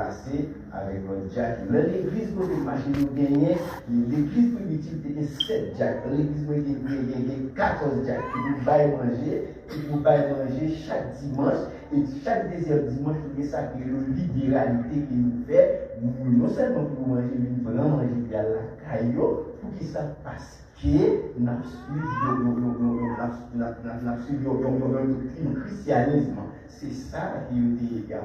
débarrasser avec votre Jack. L'église pour le marché nous gagner, l'église primitive était 7 Jack. L'église pour gagner 14 Jack qui vous baille manger chaque dimanche. Et chaque deuxième dimanche, c'est ça que la libéralité qui nous fait, non seulement pour manger, mais pour manger à la caillou, pour que ça passe. Qui n'a suivi le christianisme. C'est ça qui a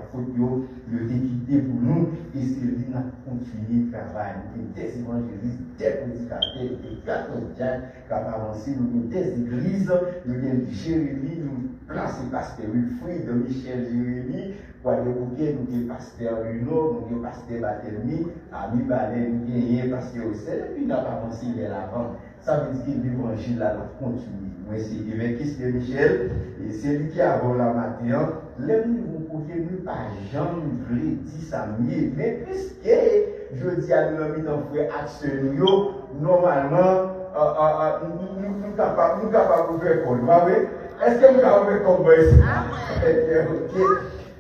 le décidé pour nous et c'est lui qui a continué le travail. Des évangélistes, des prédicateurs, des catholiques qui ont avancé, des églises, nous Jérémie, nous plaçons pasteur Wilfried, de Michel Jérémie, pour aller bouquer, nous avons pasteur Luno, nous avons pasteur Barthélemy, Ami Ballet, nous avons pasteur Ocel, et puis nous avons avancé vers l'avant. Ça veut dire que l'évangile là continue. Moi, c'est évêque de Michel, et c'est lui qui a volé la matière. L'homme nous côté nous pas jamais voulu dire ça mieux. Mais puisque je dis à nous dans frère action normalement nous capables de faire quoi. Est-ce que nous avons fait comme ici?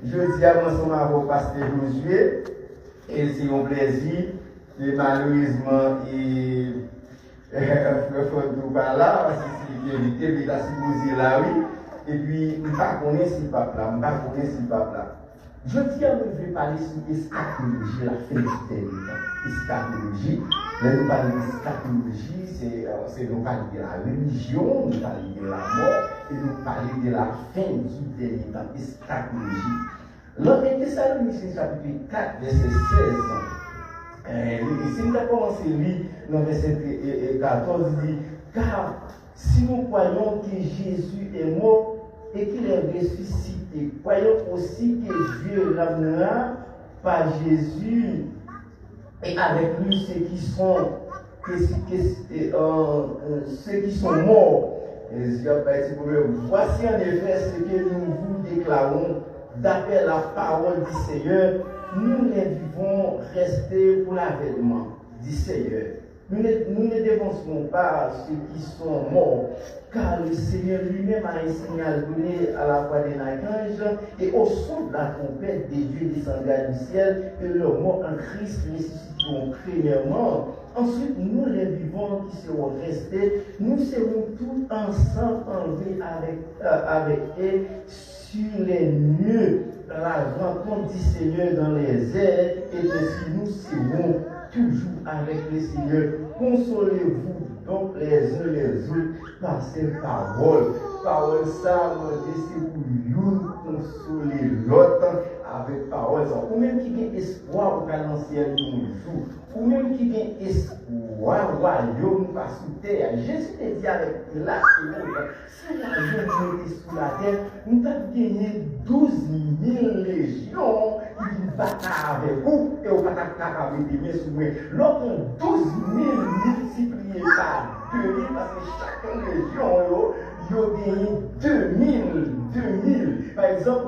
Je dis à mon pasteur Josué, et c'est un plaisir, et malheureusement, je ne pas là, parce que c'est vérité, mais là, si vous là, oui. Et puis, je ne connais pas ce peuple-là, Je dis à nous, je vais parler sur l'eschatologie, la félicité. Eschatologie, là, nous parlons d'eschatologie, c'est nous parler de la religion, nous parler de la mort, et nous parler de la fin du dernier temps, eschatologie. L'Ancien Thessaloniciens, chapitre 4, verset 16. Si nous avons commencé à lire dans verset 14, il dit, car si nous croyons que Jésus est mort et qu'il est ressuscité, croyons aussi que Dieu l'amènera par Jésus et avec lui ceux qui sont morts. Voici en effet ce que nous vous déclarons d'après la parole du Seigneur. Nous ne devons rester pour l'avènement du Seigneur. Nous ne dévancerons pas ceux qui sont morts, car le Seigneur lui-même a enseigné à donner à la voix des archanges et au son de la trompette des dieux descendra du ciel, et leurs morts en Christ ressusciteront premièrement. Ensuite, nous les vivants qui serons restés, nous serons tous ensemble enlevés avec eux sur les nuées, la rencontre du Seigneur dans les airs, et ainsi nous serons toujours avec le Seigneur. Consolez-vous donc les uns les autres par ces paroles. Parole ça, c'est pour nous consoler l'autre avec parole ça. Ou même qui a espoir au l'ancien jour. Ou même qui a espoir, royaume pas sous terre. Jésus te dit avec la si la journée est sous la terre, nous avons gagné 12 000 légions qui nous battent avec vous et on va avec des mains sous moi. L'autre 12 000 multipliés par 2 000 parce que chaque légion, il a gagné 2000. Par exemple,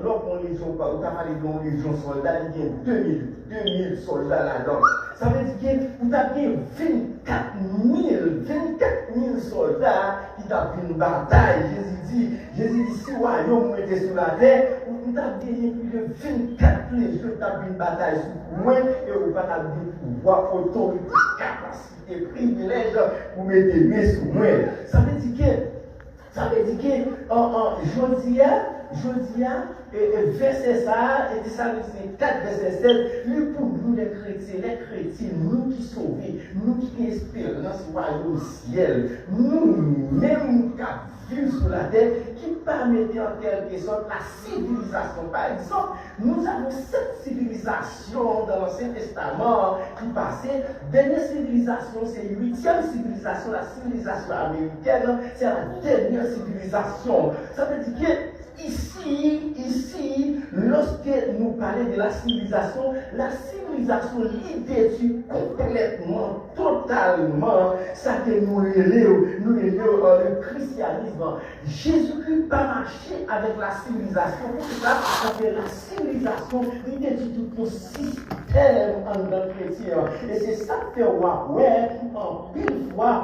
lorsqu'on légion, on a parlé d'une légion soldat, il y a 2000 soldats là-dedans. Ça veut dire que vous avez 24 000 soldats qui ont fait une bataille. Jésus dit, si le royaume était sur la terre, vous avez gagné plus de 24 légions qui ont fait une bataille sur moi et vous avez du pouvoir, autorité, capacité, privilège pour mettre des mains sur moi. Ça veut dire que, Jodia, verset ça, et ça, c'est 4 verset 7, lui pour nous les chrétiens, nous qui sauvons, nous qui espérance au ciel, nous même qui vivons sur la terre, qui permettent en quelque sorte la civilisation. Par exemple, nous avons cette civilisation dans l'Ancien Testament qui passait. Dernière civilisation, c'est la 8e civilisation, la civilisation américaine, c'est la dernière civilisation. Ça veut dire que ici, lorsque nous parlons de la civilisation détruit complètement, totalement, ça que nous élèvons le christianisme. Jésus-Christ pas marché avec la civilisation, pour ça, parce que la civilisation détruit tout le système en tant que chrétien. Et c'est ça que en pile fois,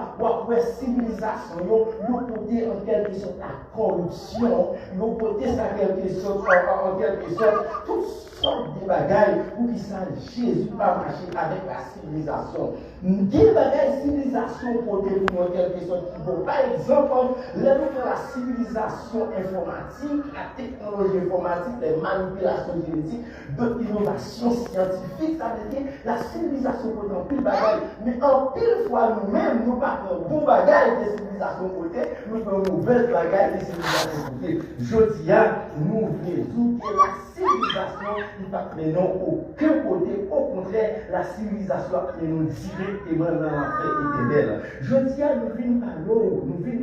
civilisation, nous côté en quelque sorte la corruption, nous côté ça quelque sorte, en quelque sorte, toutes sortes de bagailles pour qui ça Jésus va marcher avec la civilisation. Des bagailles civilisation pour définir en quelque sorte qui vont. Par exemple, la civilisation informatique, la technologie informatique, les manipulations génétiques, d'autres innovations scientifiques, ça veut dire la civilisation pour en pile bagaille. Mais en pile fois nous-mêmes, nous partons bon bagaille de civilisation côté, nous faisons mauvaise bagaille de civilisation côté. Je dis à nous voulons que la civilisation ne va maintenant aucun côté, au contraire, la civilisation est nous directement dans l'enfer éternel. Je dis à nous venons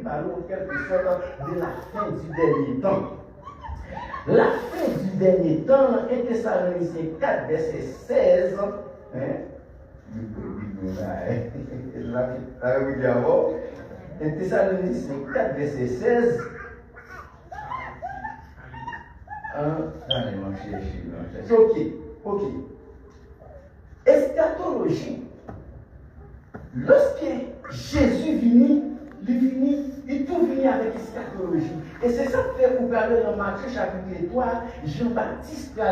parler en quelque sorte de la fin du dernier temps. La fin du dernier temps, et Thessaloniciens 4, verset 16, et Thessaloniciens 4, verset 16, ok. Eschatologie. Lorsque Jésus il tout venu avec eschatologie. Et c'est ça que vous parlez dans Matthieu chapitre 3, Jean-Baptiste qui a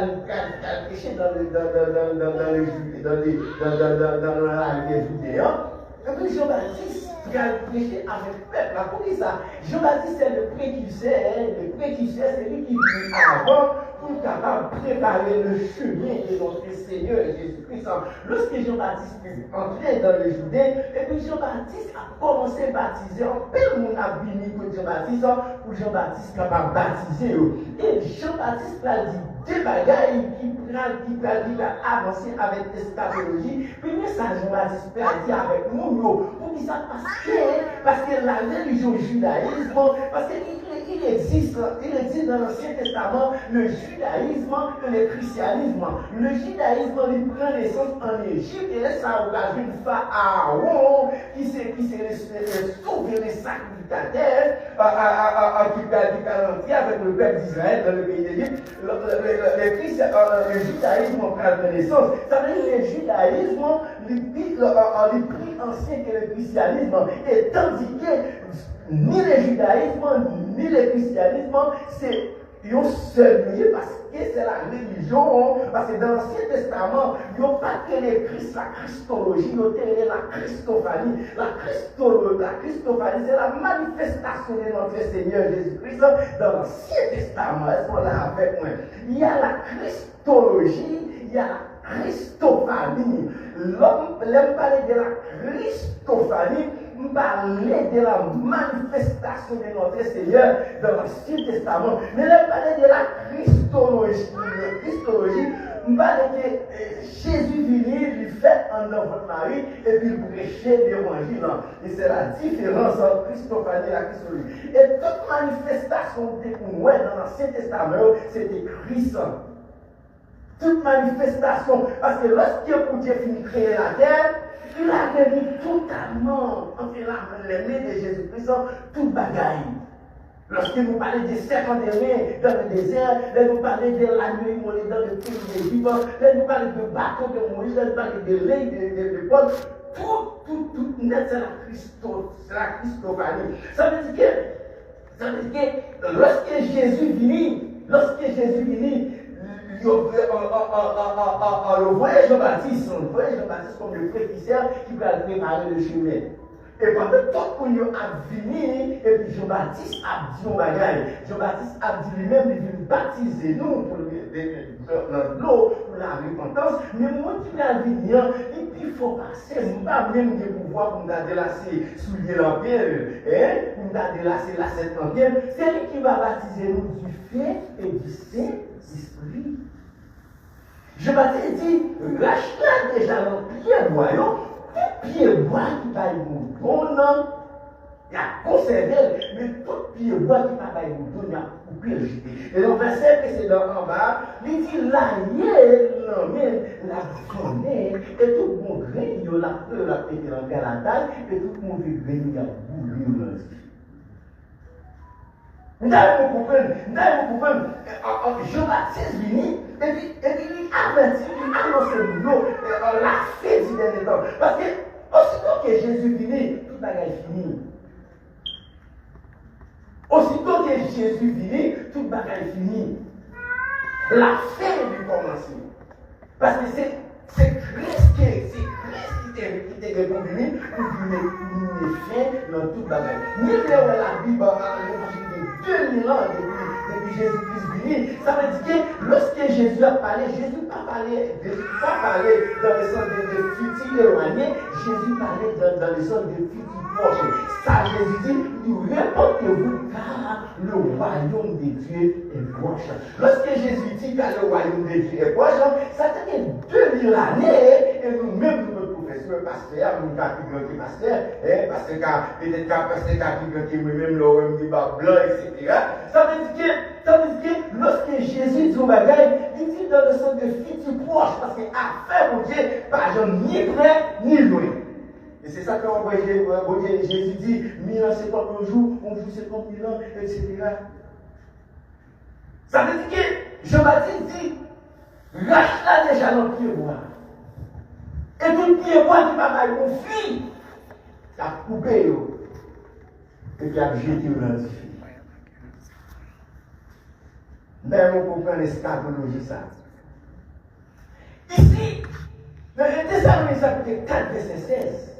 péché dans la Judéa. Et puis Jean-Baptiste qui a péché avec le peuple. Pour qui ça? Jean-Baptiste c'est le précurseur, c'est lui qui vient avant pour capable de préparer le chemin de notre Seigneur Jésus-Christ. Lorsque Jean-Baptiste est entré dans le Judée, et puis Jean-Baptiste a commencé à baptiser, en pile monde a béni pour Jean-Baptiste, pour Jean-Baptiste capable de baptiser. Et Jean-Baptiste a dit des bagailles qui va avancer avec l'eschatologie. Puis ça, Jean-Baptiste a dit avec nous, pour qui ça parce que la religion judaïsme, parce qu'il existe dans l'Ancien Testament le judaïsme et le christianisme. Le judaïsme il prend naissance en Égypte et ça a occasion de Pharaon qui s'est sauvé les sacrificateurs qui galantit avec le peuple d'Israël dans le pays d'Égypte. Le judaïsme prend naissance. Ça veut dire que le judaïsme est plus ancien que le christianisme. Et tandis que ni le judaïsme ni le christianisme, c'est un seul lieu parce que c'est la religion. Parce que dans l'Ancien Testament, il n'y a pas que la christologie, il y a la christophanie. La christophanie, c'est la manifestation de notre Seigneur Jésus-Christ dans l'Ancien Testament. Est-ce qu'on l'a avec moi? Il y a la christologie, il y a la christophanie. L'homme parlait de la christophanie, parlait de la manifestation de notre Seigneur dans l'Ancien Testament. Mais l'homme parlait de la christologie. On parlait que Jésus venait, lui fait en votre Marie, et puis il prêchait l'évangile. Et c'est la différence entre christophanie et la christologie. Et toute manifestation qu'on voit dans l'Ancien Testament, c'était Christ. Toute manifestation, parce que lorsque Dieu finit de créer la terre, il a remis totalement entre les mains de Jésus-Christ toute bagaille. Lorsque nous parlons des serpents de mains dans le désert, là nous parlons de l'agneau immolé dans le pays d'Égypte, là nous parlons de bateau de Moïse, là nous parlons de lait de Paul, tout net, c'est la Christophanie. Ça veut dire que lorsque Jésus vient, on voyait Jean-Baptiste comme le précurseur qui va préparer le chemin. Et pendant tout le monde a venu, et puis Jean-Baptiste a dit mon bagage. Jean-Baptiste a dit lui-même, il vient baptiser nous pour l'eau, pour la repentance. Mais moi qui vais venir, il faut passer, je ne pas même de pouvoir pour me délasser soulier l'empire, pour me délasser la septième empire. C'est lui qui va baptiser nous du feu et du Saint-Esprit. Jean-Baptiste dit, lâche-la déjà l'empire, voyons. Pied bois qui va y mouton, il a conservé, mais tout pied bois qui va y mouton, il a coupé le jeté. Et dans le verset précédent en bas, il dit là, la connaît, et tout mon grain, il a pété dans la taille, et tout mon grain, il a boulé dans le jeté. Nous avons compris, Jean-Baptiste venu, et puis il avertit, il annonce l'eau, la fin du dernier temps. Parce que, aussitôt que Jésus venu, tout le bagage est fini. Aussitôt que Jésus vient, tout le bagage fini. La fin du commencement. Parce que c'est Christ qui t'est répondu pour venir fin dans tout le bagage. Ni là où la Bible a 2000 ans depuis Jésus-Christ venu, ça veut dire que lorsque Jésus a parlé, Jésus n'a pas parlé dans le sens de futur éloigné, Jésus parlait dans le sens de futur proche. Ça, Jésus dit, répondez-vous car le royaume de Dieu est proche. Lorsque Jésus dit que le royaume de Dieu est proche, ça fait 2000 années et nous-mêmes, notre professeur, pasteur, nous avons qui pasteur, parce que peut-être pasteur qui moi-même, l'homme du bas blanc, etc. Ça veut dire que lorsque Jésus dit au bagage, il dit dans le sens de futur proche, parce que affaire mon Dieu, pas ni près ni loin. Et c'est ça qu'on voit Jésus dit, 1000 ans, c'est pas le jour, on joue 50 000 ans, etc. Ça veut dire que Jean-Baptiste dit, rach-la déjà dans le pied bois. Et tout le pied bois qui va faire mon fils, il a coupé, et puis il a jeté dans le fil. Mais on comprend l'escatologie ça. Ici, le Thessaloniciens chapitre 4, verset 16.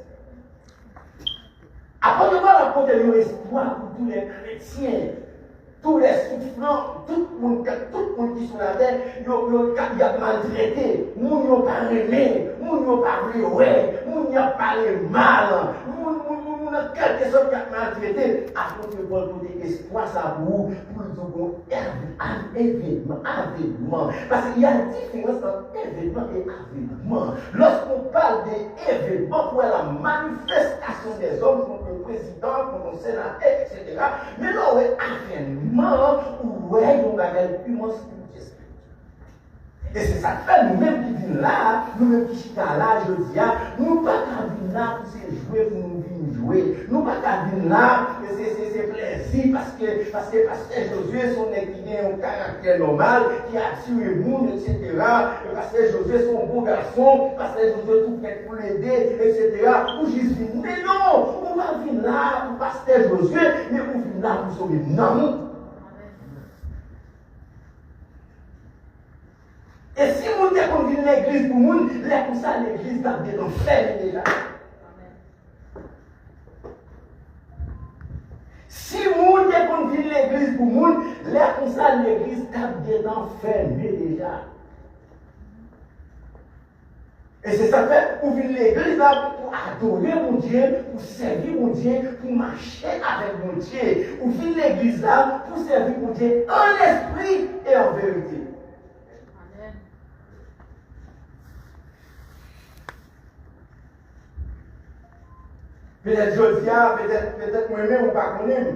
Après de voir la porte de l'espoir pour tous les chrétiens, tous les souffrants, tout le monde qui est sur la terre, il y a maltraité, il n'y a pas aimé, il n'y a pas ouais, il n'y a pas mal, il y a quelque chose qui a maltraité. Après de voir côté espoir, ça pour le événement. Parce qu'il y a une différence entre événement et événement. Lorsqu'on parle d'événement, pour la manifestation des hommes contre le président, contre le sénateur, etc. Mais là, on est événement où on a une immense spirituelle. Et c'est ça que fait nous-mêmes qui venons là, nous-mêmes qui sommes là, je dis, nous ne pas venir là pour se jouer, pour nous venir jouer. Nous ne pas venir là, c'est plaisir, parce que Pasteur Josué, son équilibre, un caractère normal, qui a tué le monde, etc. Pasteur Josué, son bon garçon, Pasteur Josué, tout fait pour l'aider, etc. Pour Jésus. Mais non, on va venir là pour Pasteur Josué, mais on vient là pour sauver. Non. Et si vous déconvenez l'église pour nous, là comme ça, l'église tape dedans ferme déjà. Si vous déconvenez l'église pour nous, là comme ça, l'église tape dedans ferme déjà. Et c'est ça fait pour venir l'église là, pour adorer mon Dieu, pour servir mon Dieu, pour marcher avec mon Dieu. Pour venir l'église là, pour servir mon Dieu en esprit et en vérité. Peut-être je dis, peut-être moi-même, ou pas connaître.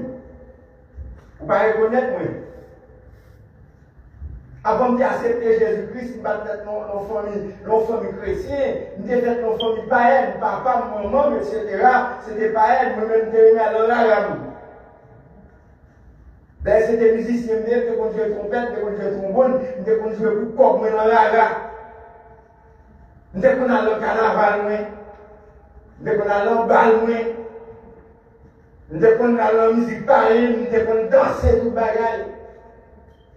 Ou pas reconnaître moi. Avant d'accepter Jésus-Christ, je vais peut-être nos familles chrétiennes, je vais peut-être nos familles païennes, papa, maman, etc. C'était païennes, moi-même, je vais aller là. D'ailleurs, c'était musicien, je vais jouer trompette, je vais jouer trombone, je vais jouer pour coq, dans la je vais aller au carnaval. Je vais aller en bal, je vais aller en musique pareille, je vais danser tout le bagage.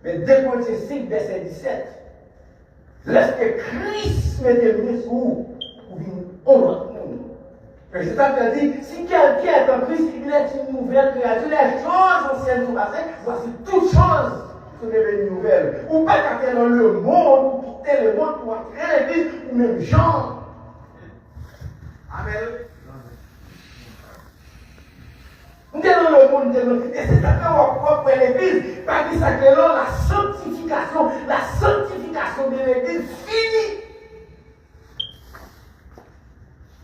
Mais dès qu'on est 5, verset 17, lorsque Christ m'est venu sur vous, pour venir au monde. Et c'est ça que dit, si quelqu'un est en Christ, il est une nouvelle créature, les choses anciennes sont passées, voici toutes choses sont devenues nouvelles. Ou pas qu'à dans le monde, pour quitter le monde, pour entrer l'église, ou même Jean. Amen. Nous sommes dans le monde, et c'est ça qu'on va pour l'église, parce que ça que la sanctification de l'église finie.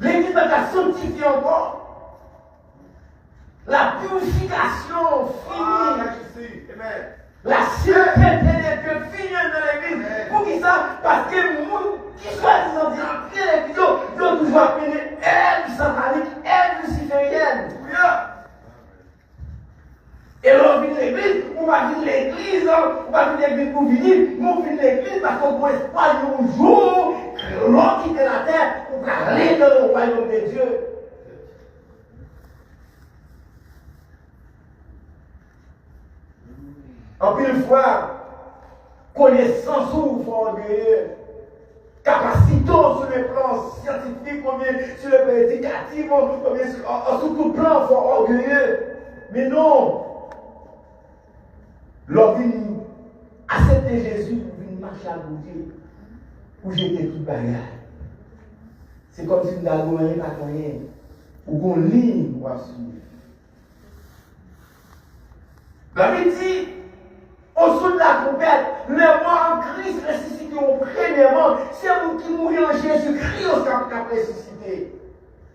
L'église va la sanctifier encore. La purification finie. La sainteté de Dieu finie dans l'église. Pour qui ça? Parce que les gens qui sont entrer l'église, ils ont toujours appelé elle satanique, elle luciférienne. Et là, on vient de l'église, on va venir de l'église, on va venir de l'église pour venir, on vient de l'église parce qu'on peut espoir un jour, l'homme quitte la terre pour aller dans le royaume de Dieu. En pile fois, connaissance ou orgueilleux, capacité sur le plan scientifique, sur le plan éducatif, sur tout plan, faut orgueilleux. Mais non, l'homme accepter Jésus pour venir marcher à côté, pour jeter tout bagage. C'est comme si nous n'avions rien à rien, ou qu'on ligne pour suivre. La Bible dit, au sous de la trompette, les morts en Christ ressusciteront premièrement. C'est vous qui mourrez en Jésus-Christ qui a ressuscité.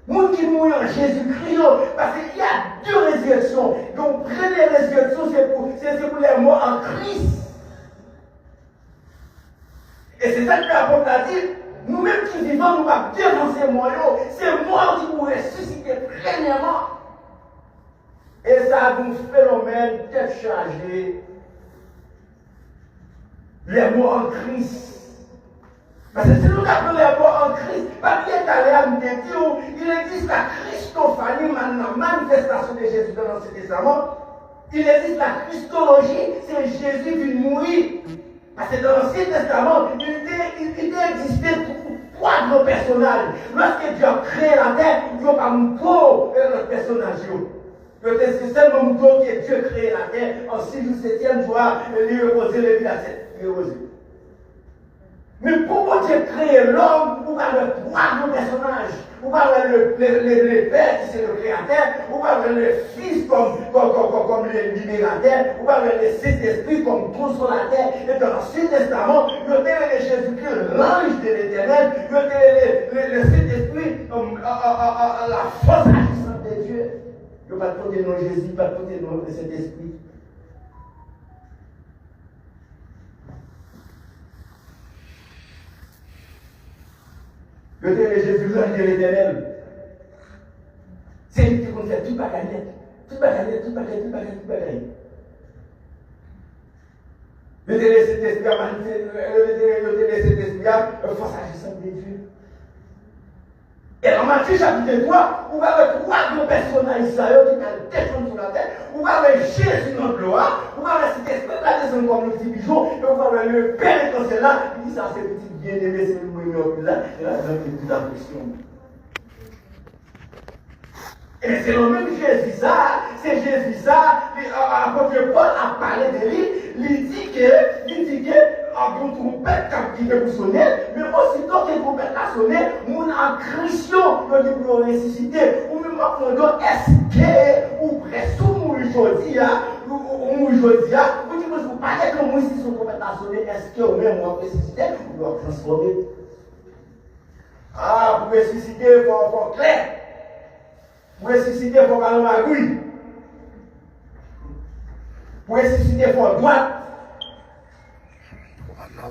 Vous qui mourrez en Jésus-Christ, parce qu'il y a deux résurrections. Donc, première résurrection, c'est pour les morts en Christ. Et c'est ça que l'apôtre a dit. Nous-mêmes qui vivons, nous allons dénoncer morts. C'est moi qui vous ressusciter premièrement. Et ça a un phénomène tête chargée. Les mots en Christ. Parce que si nous appelons les mots en Christ, papier italien nous dit, il existe la Christophanie, la manifestation de Jésus dans l'Ancien Testament. Il existe la Christologie, c'est Jésus qui mourir. Parce que dans l'Ancien Testament, il existait trois grands personnages. Lorsque Dieu a créé la terre, il n'y a pas un gros personnage. C'est seulement un qui est Dieu créé la terre. En 6 jours, 7e jour, il reposer le vie à 7. Mais pourquoi Dieu créé l'homme pour avoir trois grands personnages? Pour avoir le Père qui c'est le créateur, pour avoir le Fils comme le libérateur, pour avoir le Saint-Esprit comme consolateur. Et dans l'Ancien Testament, il y avait Jésus-Christ, l'ange de l'Éternel, il y avait le Saint-Esprit, la force agissante de Dieu. Il n'y a pas de côté de nom Jésus, pas de côté de nom Saint-Esprit. Le Jésus, l'ange de l'Éternel. C'est lui qui fait tout bagarre. Tout bagarre. Le Saint-Esprit a manifesté, le Saint-Esprit a force agissante de Dieu. Et dans Matthieu chapitre 3, vous avez trois grands personnages Israël qui ont descendu sur la terre. Vous avez Jésus dans le gloire, vous avez cet esprit qui descend comme le petit bichon, et vous avez le Père éternel là, qui dit ça, c'est petit bien-aimé, c'est le moyen là, et là, c'est toute la question. Et c'est le même Jésus ça, c'est Jésus ça, l'apôtre Paul a parlé de lui, il dit que, en trompette qui veut sonner, mais aussitôt que trompette a sonné, nous en Christian, nous devons ressusciter, ou même en demandant, est-ce que, ou presque, ou mourir aujourd'hui, vous dites, vous parlez que moi, si son trompette a sonné, est-ce que, ou même, on va ressusciter, ou on va transformer. Ah, pour ressusciter, il faut clair. Pour ressusciter, il faut aller dans la rue. Pour ressusciter, il faut droite.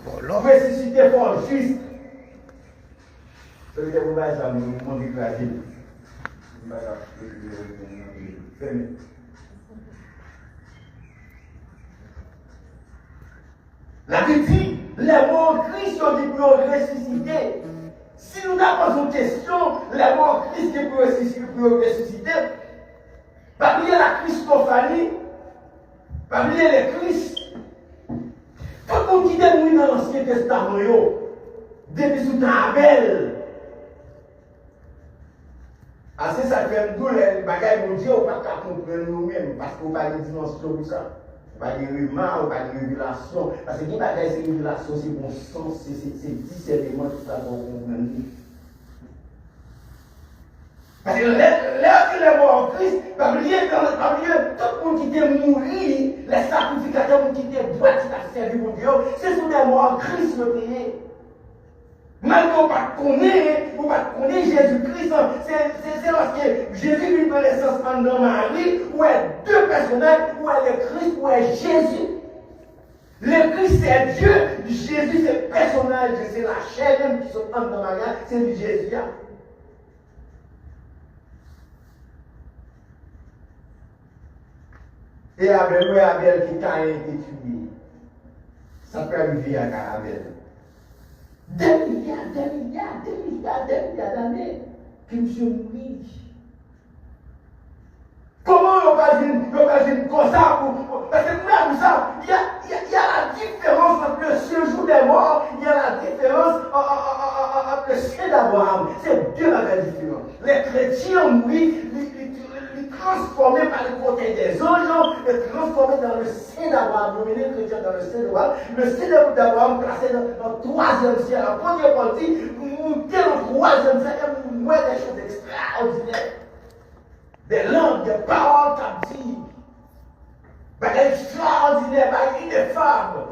Pour ressusciter, il faut juste. Celui qui vous va ça, mon déclaré. La Bible dit, les morts en Christ sont dit pour ressusciter. Si nous avons une question, les morts en Christ qui peuvent ressusciter, parmi la Christophanie, parmi les Christ, tout le monde qui est mort dans l'Ancien Testament, depuis sous Abel. C'est ça fait un doule, les bagages mon Dieu, on ne peut pas comprendre nous-mêmes, parce qu'on va de dimension pour ça. On va dire humain, on va dire révélation. Parce que qui va dire c'est révélation, c'est bon sens, c'est discernement, tout ça qu'on comprend. Parce que là que les morts en Christ, parmi eux, tout le monde qui était mort, les sacrificateurs qui étaient boîtes qui ont servi mon Dieu, c'est sur les morts en Christ le pays. Malgré qu'on ne pas connaître Jésus-Christ, c'est lorsque Jésus lui donne l'essence en Marie, où est deux personnages, où est le Christ, où est Jésus. Le Christ c'est Dieu, Jésus c'est le personnage, c'est la chair même qui sont en Marie, c'est du Jésus. Et Abel qui a été tué, ça peut arriver à Abel. 2 milliards d'années que monsieur mourit. Comment on va dire comme ça? Parce que même ça, il y a la différence entre le séjour des morts, il y a la différence entre le ciel d'Abraham. C'est deux bagages différents. Les chrétiens, oui, les transformés par le côté des anges, les transformés dans le ciel d'Abraham, nommés chrétiens dans le ciel d'Abraham. Le ciel d'Abraham placé dans le troisième ciel. La première partie, monter dans le troisième ciel, et nous des choses extraordinaires. Des langues, des paroles captives. Des extraordinaires, des ineffables.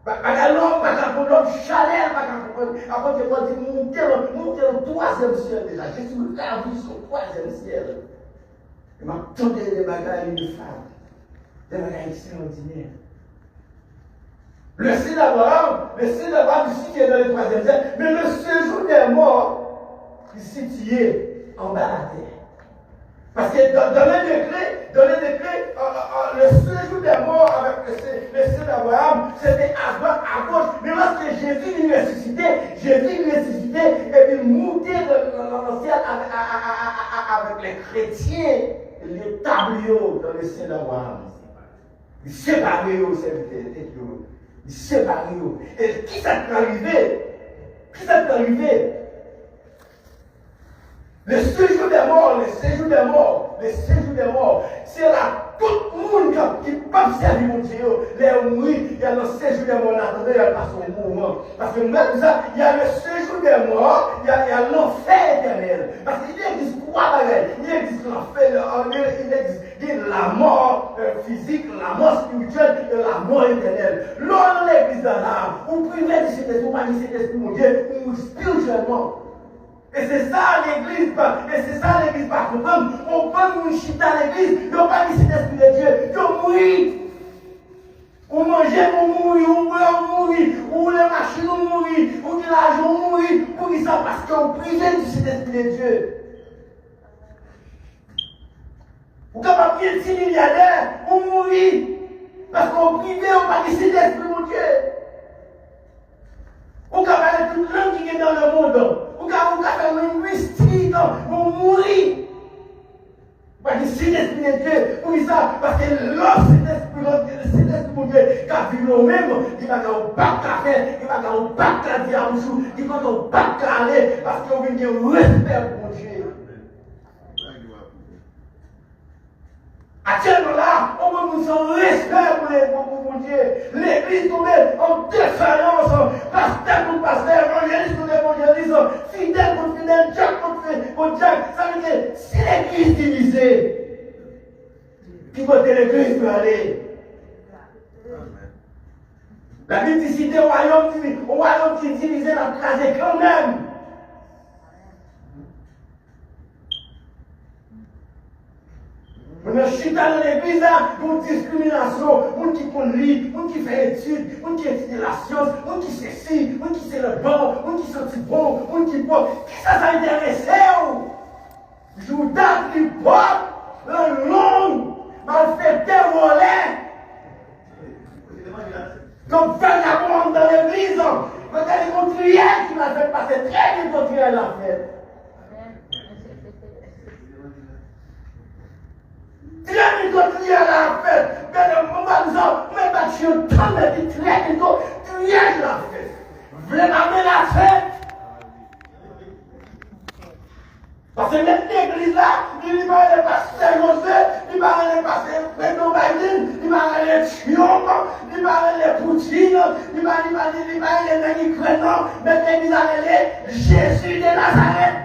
Des langues, des chaleur, après que moi, monter dans le troisième ciel déjà. Jésus a vu son troisième ciel. Il m'a tendu des bagages ineffables. Des bagages extraordinaires. Le ciel d'Abraham ici qui est dans le troisième ciel, mais le séjour des morts, il est situé en bas de la terre. Parce que dans les décrets, le séjour des morts avec le ciel d'Abraham, c'était à droite, à gauche. Mais lorsque Jésus lui ressuscité, et puis monté dans le ciel avec les chrétiens, les tableaux dans le ciel d'Abraham. Il séparé au serviteur. Il séparé. Et qui ça peut arriver? Le séjour des morts, c'est là tout le monde qui peut servir mon Dieu. Les mourir, il y a le séjour des morts, attendez, il y a pas son mouvement. Parce que même ça, il y a le séjour des morts, il y a l'enfer éternel. Parce qu'il existe trois bagages. Il existe l'enfer, il existe la mort physique, la mort spirituelle et la mort éternelle. L'on l'église là, vous privez du Saint-Esprit, vous pas du Saint-Esprit, mon Dieu, ou spirituellement. Et c'est ça l'église, par comprendre. On prend une chita à l'église, il n'y a pas de Saint-Esprit de Dieu, il mourir. Ou manger, ou mourir, ou boire, ou mourir, ou les machines, ou mourir, ou l'argent, ou mourir, pour qu'ils savent parce qu'on privé du Saint-Esprit de Dieu. Ou capable de 10 milliardaires, ou mourir, parce qu'on privé, on pas du Saint-Esprit, mon Dieu. Ou capable de toute langue qui est dans le monde. Ou capable de linguistique, pour mourir. Parce que c'est l'esprit de Dieu, pour ça, parce que l'autre c'est l'esprit de Dieu, car il est même, il va pas faire, il va pas dire à vous, il va pas aller, parce qu'on veut dire respect pour Dieu. Actuellement là, on veut nous en respect pour Dieu. L'église tombée en défaillance, pasteur pour pasteur, évangéliste pour évangéliste, fidèle pour fidèle, Jack pour Jack. Ça veut dire, si l'église divisée, qui côté l'église peut aller? La multiplicité au royaume qui est divisé, la crasé quand même. On chute dans l'église, une discrimination, on qui conduit, on qui fait études, on qui étudie la science, on qui sait ci, on qui sait le bon, on qui sent bon, on qui bon. Qui ça intéresse? Judas qui porte le long, mal fait dévoiler. Donc, vagabond dans l'église, regardez mon triel qui m'a fait passer très bien ton triel la fête. Très bientôt, à la fête. Mais le moment où on va battre un temps, mais très bientôt, tu es la fête. Venez m'amener la fête. Parce que l'église là, il va aller passer José, il va aller passer Renaud Biden, il va aller Chion, il va aller Poutine, il va aller Crénon, mais l'église va aller Jésus de Nazareth.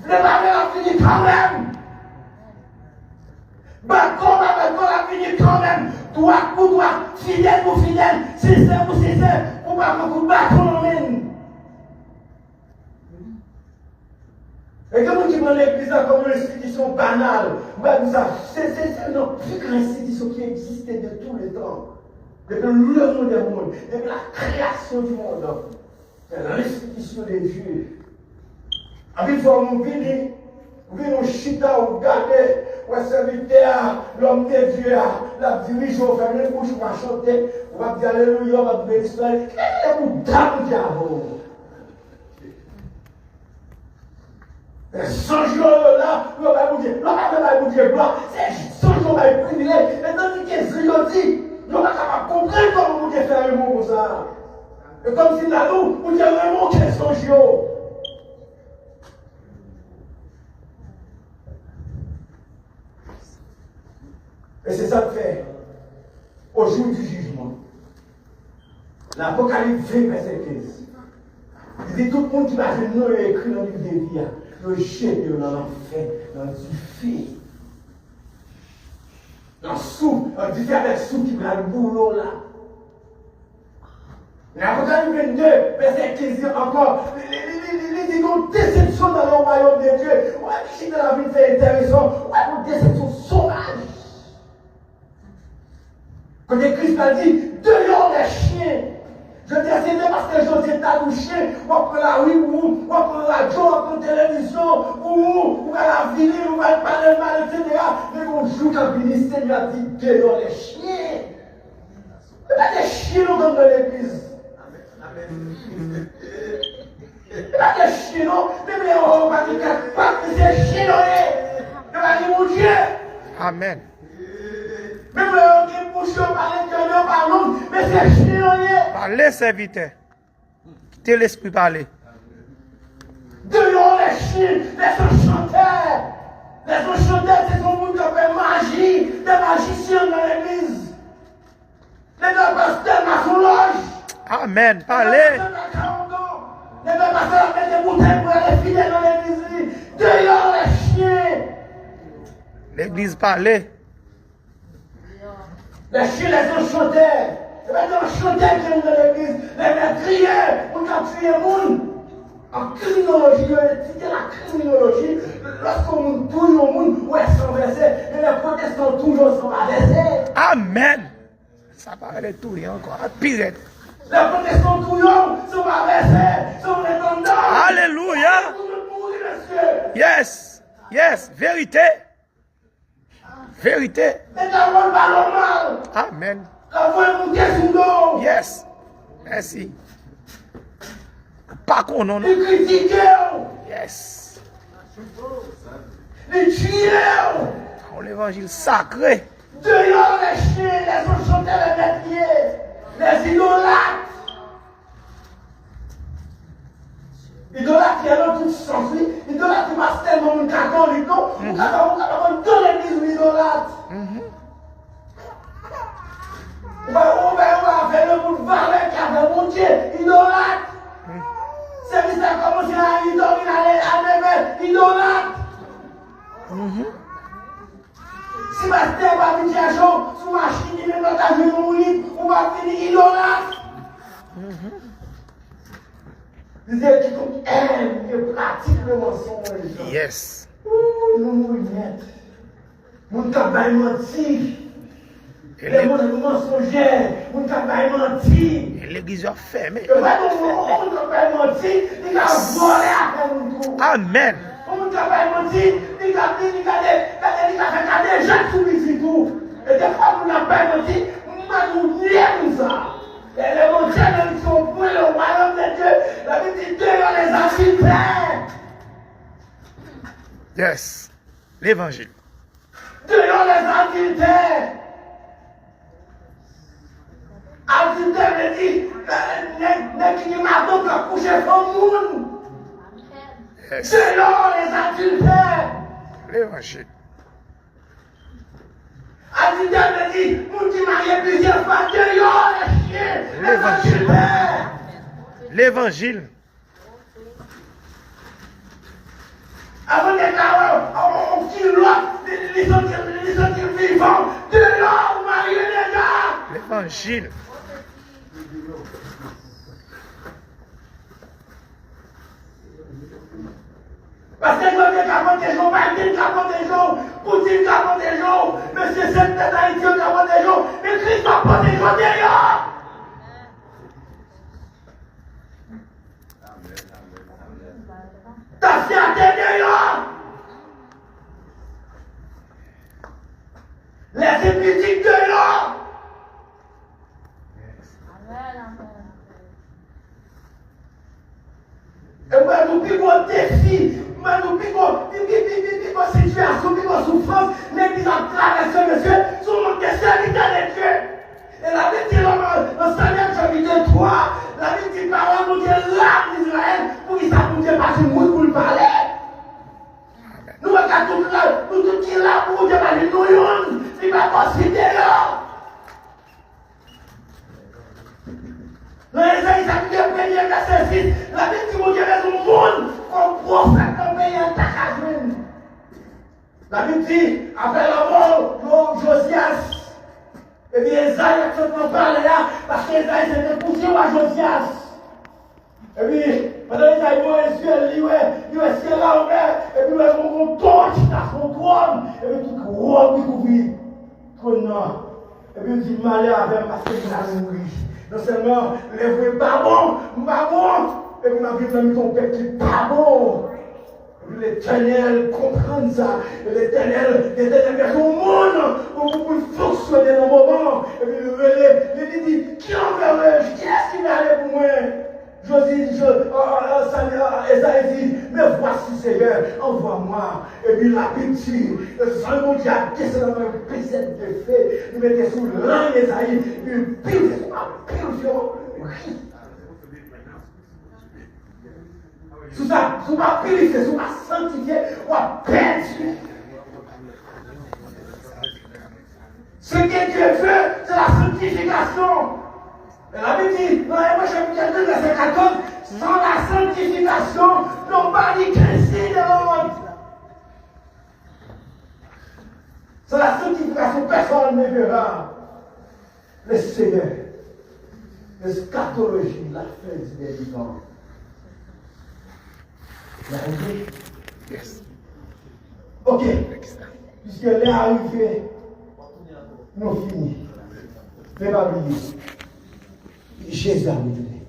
Venez m'amener la fini quand même. Bacon a fini quand même. Droit pour droit, fidèle pour fidèle, sincère pour sincère, pour pas beaucoup de bâton emmène. Et comment tu prends l'église comme une institution banale? C'est une plus grande institution qui existait de tous les temps. Depuis le monde du monde, depuis la création du monde. C'est l'institution des Dieux. Avec une fois, on vient. Vous venez au chita, vous regardez, vous serviteur, l'homme de Dieu, la dirigeante, vous fermez les bouches, vous va chanter, vous va dire Alléluia, vous va dire l'histoire. Qu'est-ce que vous dame, diable? 100 jours là, on va vous dire, gloire, c'est 100 jours à privilège. Et tandis que Zio dit, on va comprendre comment vous faire un mot comme ça. Et comme si là, nous, vous dites vraiment qu'elles sont 100 jours. Et c'est ça que fait au jour du jugement. L'Apocalypse 20, verset 15. Il dit tout le monde qui va nous écrit dans le livre de vie, le jeter dans l'enfer, dans du feu. Dans le sou, on dit avec sou qui prend le boulot là. L'Apocalypse 22, verset 15 encore, il dit qu'on déception dans le royaume de Dieu. Ouais, qui dans la vie fait intéressant, ouais, une déception sauvage. Quand Christ a dit, dehors les chiens. Je dis à Seigneur parce que je dis à chien, ou prendre la rue, ou prendre la radio, ou prendre la télévision, ou à la ville, ou à parler mal, etc. Mais mon jour quand le Seigneur a dit, dehors les chiens. Il y a des chiens dans l'église. Il y a des chiens, mais on va dire que c'est chiens. Il va dire, mon Dieu. Amen. Même le bouche parler de par l'homme, mais c'est chien. Parlez, serviteur. Quittez l'esprit parler. Dehors les chiens, les chanteurs. Les chanteurs, c'est son monde qui fait magie, des magiciens dans l'église. Les pasteurs dans son loge. Amen. Parlez. Les pasteurs mettent des bouteilles pour les fidèles dans l'église. Dehors les chiens. L'église parlez. Les chiens, les chanteurs. Les chanteurs qui viennent dans l'église. Les crieurs, on a crié monde. En criminologie, il y a la criminologie. Lorsqu'on touille au monde, où est sans verset, et les protestants toujours sans verset. Amen. Ça paraît tout rien encore. Pire. Les protestants toujours sans verset, sans répondant. Alléluia. Yes. Yes. Vérité. Vérité. Amen. Yes. Merci. Pas qu'on en a. Yes. Dans l'évangile sacré. Dehors les chiens, les autres chanteurs, les métiers, les idolâtres. Idolâtres qui est dans toute sens, idolâtres qui passe tellement de catholique, non? On va dans l'église idolâtre. On va faire le bout de valet qui a fait mon Dieu, idolâtre. C'est ça commence à idoler, à idolâtre. Si ma terre va venir à jour, sous ma machine, il est dans ta vie, on va finir idolâtre. Vous êtes qui comme aime, qui pratique le mensonge. Yes. Nous mouillettes. Mon tabac menti. Les mensongers, mon tabac menti. L'église est fermée. Mon tabac menti, il a volé après nous. Amen. Mon tabac menti, il a fait des gens sous les tout. Et des fois, mon tabac menti, nous nions ça. Et les montages qui sont pour le royaume de Dieu, la Bible dit dehors les adultères. Yes. L'évangile. Dehors les adultères. Adultère veut dire, n'est qui m'a donc accouché pour monde. Yes. Dehors les adultères. L'évangile. Adultère veut dire, nous qui marions plusieurs fois, dehors les chiens, les adultères. L'évangile. Avant des carreaux, on tire l'autre, les autres vivants, dehors, mariés les gars. L'évangile. Parce que quand il y a 40 jours, Biden 40 jours, Poutine 40 jours, Monsieur Septembre d'Haïti 40 jours, mais Christ va pas des jours d'ailleurs. T'as fait à tes d'ailleurs. Les épiciques d'ailleurs. Et moi, nous plus gros défi, moi, nous plus gros situation, qui est souffrance, l'église a traversé, monsieur, sous le manque de serviteur de Dieu. Et la Bible dit dans Samuel chapitre 3, la Bible dit parole pour Dieu l'âme d'Israël, pour qu'il s'appuie Dieu par une route pour le parler. Nous regardons tout là, nous tout qui est là pour Dieu parler, nous, il va considérer. Dans Ésaïe chapitre 1, verset 6, la Bible dit que Dieu est au monde comme prophète comme meilleur takajouine. La Bible dit, après la mort de Josias, et bien Ésaïe a tout parlé là, parce qu'Ésaïe s'était poussé à Josias. Et puis, pendant Ésaïe mourait sur lui, il est ciel là ouvert, et puis il est mon torche dans son trône, et puis tout robe qui couvrit, trône. Et puis il dit, malheur avec parce qu'il a mouru. Non seulement, les vrais pas bon, et puis ma vie m'a mis ton père qui pas bon. Et puis l'Éternel comprend ça, et l'Éternel fait son monde pour fonctionner dans le moment. Et puis il relève, il dit, qui enverrai-je? Qui est-ce qui va aller pour moi? Esaïe dit, mais voici Seigneur, envoie-moi. Et puis la Bible dit, le Salomon dit, à descendre dans un pécette de feu, il mettait sous l'âne Esaïe, il pile sur ma pile, sous ma purifier, sous ma sanctifier, ou à perdu. Ce que Dieu veut, c'est la sanctification. Et la Bible dit, dans Hébreux chapitre 2, verset 14, sans la sanctification, non pas ni Christ de l'homme. Sans la sanctification, personne ne verra le Seigneur. L'eschatologie, la fin des vivants. Vous avez compris? Yes. Ok. Puisqu'elle est arrivée, nous finissons. Ne pas oublier. Jésus a révélé.